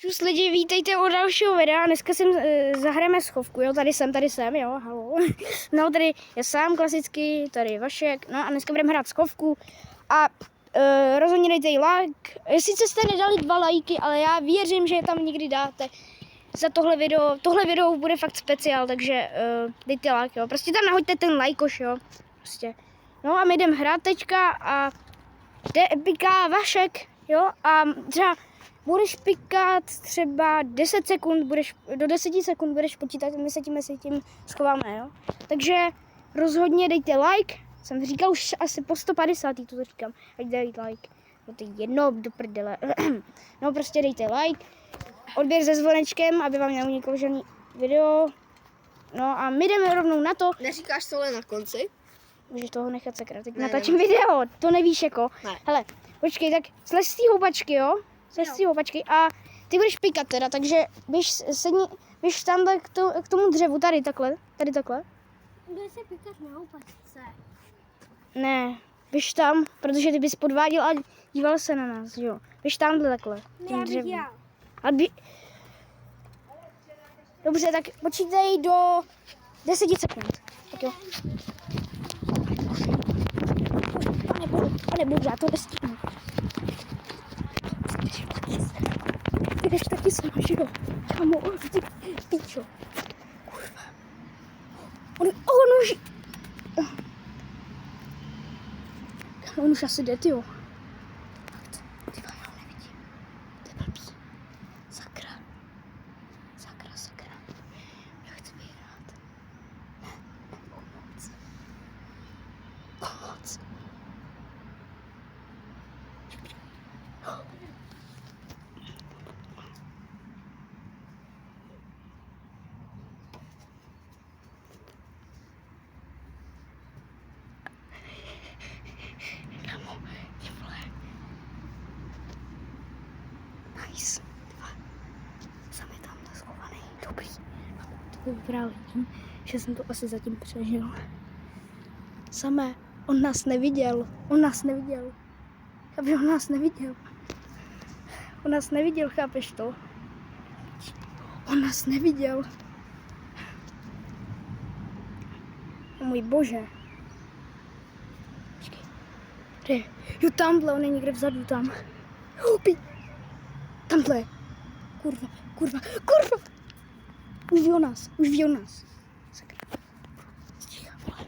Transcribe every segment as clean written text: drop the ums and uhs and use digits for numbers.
Čus lidi, vítejte u dalšího videa. Dneska si zahrajeme schovku, jo, tady jsem, jo, halo. No, tady je sám klasicky, tady Vašek, no a dneska budeme hrát schovku a rozhodně dejte i like. Sice jste nedali 2 lajky, ale já věřím, že je tam někdy dáte za tohle video bude fakt speciál, takže dejte like, jo, prostě tam nahoďte ten lajkoš, jo, prostě. No a my jdeme hrát teďka a jde piká Vašek, jo, a třeba budeš pikat třeba 10 sekund, do 10 sekund budeš počítat, my se tím schováme, jo. Takže rozhodně dejte like, jsem říkal už asi po 150. to říkám, ať dejte like, no to je jedno do prdele. No prostě dejte like, odběr se zvonečkem, aby vám neuniklo žádný video. No a my jdeme rovnou na to. Neříkáš tohle na konci? Můžeš toho nechat sakra, teď natáčím video, to nevíš jako. Ne. Hele, počkej, tak slez z té houpačky, jo? Slez z té houpačky a ty budeš pikat teda, takže běž tamhle k tomu dřevu, tady takhle. Bude se pikat na houpačce. Ne, běž tam, protože ty bys podváděl a díval se na nás, jo. Běž tamhle takhle, tím dřevu. Dobře, tak počítej do 10 sekund. Tak jo. Pane bože, já to nestihnu. Ty jdeš taky sama, že jo? Kámo, ty píčo. Kurva. On už asi jde, tyjo. Ty vole, já ho nevidím. To je blbý. Sakra. Já chci vyhrát. Pomoc. Kamo, ty vole. Nice. Ty vole. Sam je tam schovaný. Dobrý. To vypadá tím, že jsem to asi zatím přežil. Samé, on nás neviděl. Aby on nás neviděl, chápeš to? On nás neviděl. O můj bože. Počkej. Kde? Jo, tamhle, on je někde vzadu tam. Houpi. Tamhle. Kurva. Už ví o nás. Sakra. Stíchá, vole.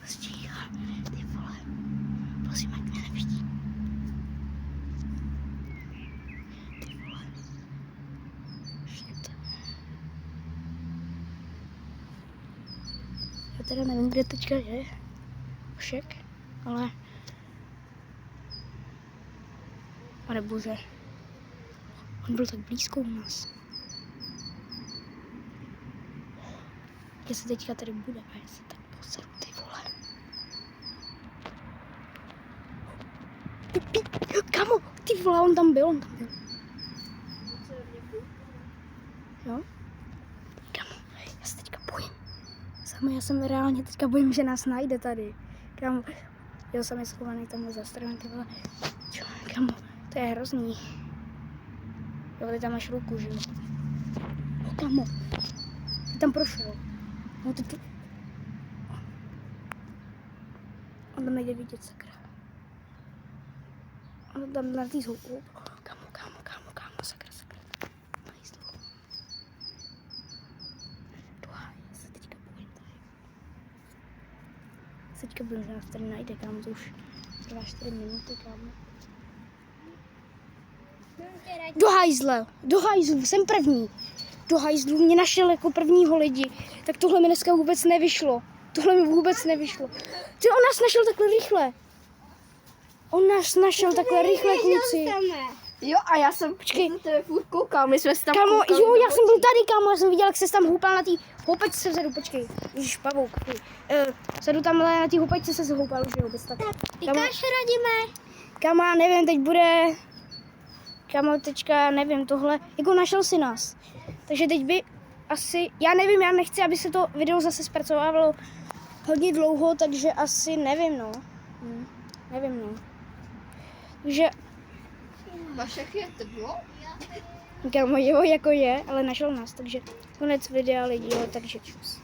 Stíchá, ty vole. Prosím, ať mě nevidí. Ty vole. Shit. Já teda nevím, kde teďka je Vašek, ale... Pane bože. On byl tak blízko u nás. Jestli teďka tady bude a já se tak poseru, ty vole. Kamo, ty vole, on tam byl. Jo? Kamo, já se teďka bojím. Já jsem reálně teďka bojím, že nás najde tady. Kamo, jo, jsem je schovaný tamhle za stranou, ty vole. Čo, kamo, to je hrozný. Jo, ty tam máš ruku, že jo? No, kamo, ty tam prošel. No, ty tu... On tam nejde vidět, sakra. On tam na tý zhouku. Kamo, sakra. Nice. Duhaj, já se teďka bojím tady. Teďka bojím, že nás tady najde, kámo, to už trvá 4 minuty, kámo. Do hajzlu, jsem první. Do hajzlu mě našel jako prvního lidi. Tak tohle mi dneska vůbec nevyšlo. Ty, on nás našel takhle rychle. Kluci. Jo, a já jsem na tebe furt koukal, my jsme se tam Kámo, koukali. jo, já jsem byl tady, kámo, já jsem viděl, jak se tam houpal na té houpačce vzadu, počkej. Ježiš, pavouk. Vzadu tamhle na té houpačce se zhoupal, už jo, bez tak. Pikáš, Radime? Kámo, nevím, teď bude... Kámo, teďka nevím, tohle, jako našel si nás. Takže teď by asi, já nevím, já nechci, aby se to video zase zpracovávalo hodně dlouho, takže asi nevím, no. Takže Vašek je teplo? Kámo, jo, jako je, ale našel nás, takže konec videa lidi, jo, takže čus.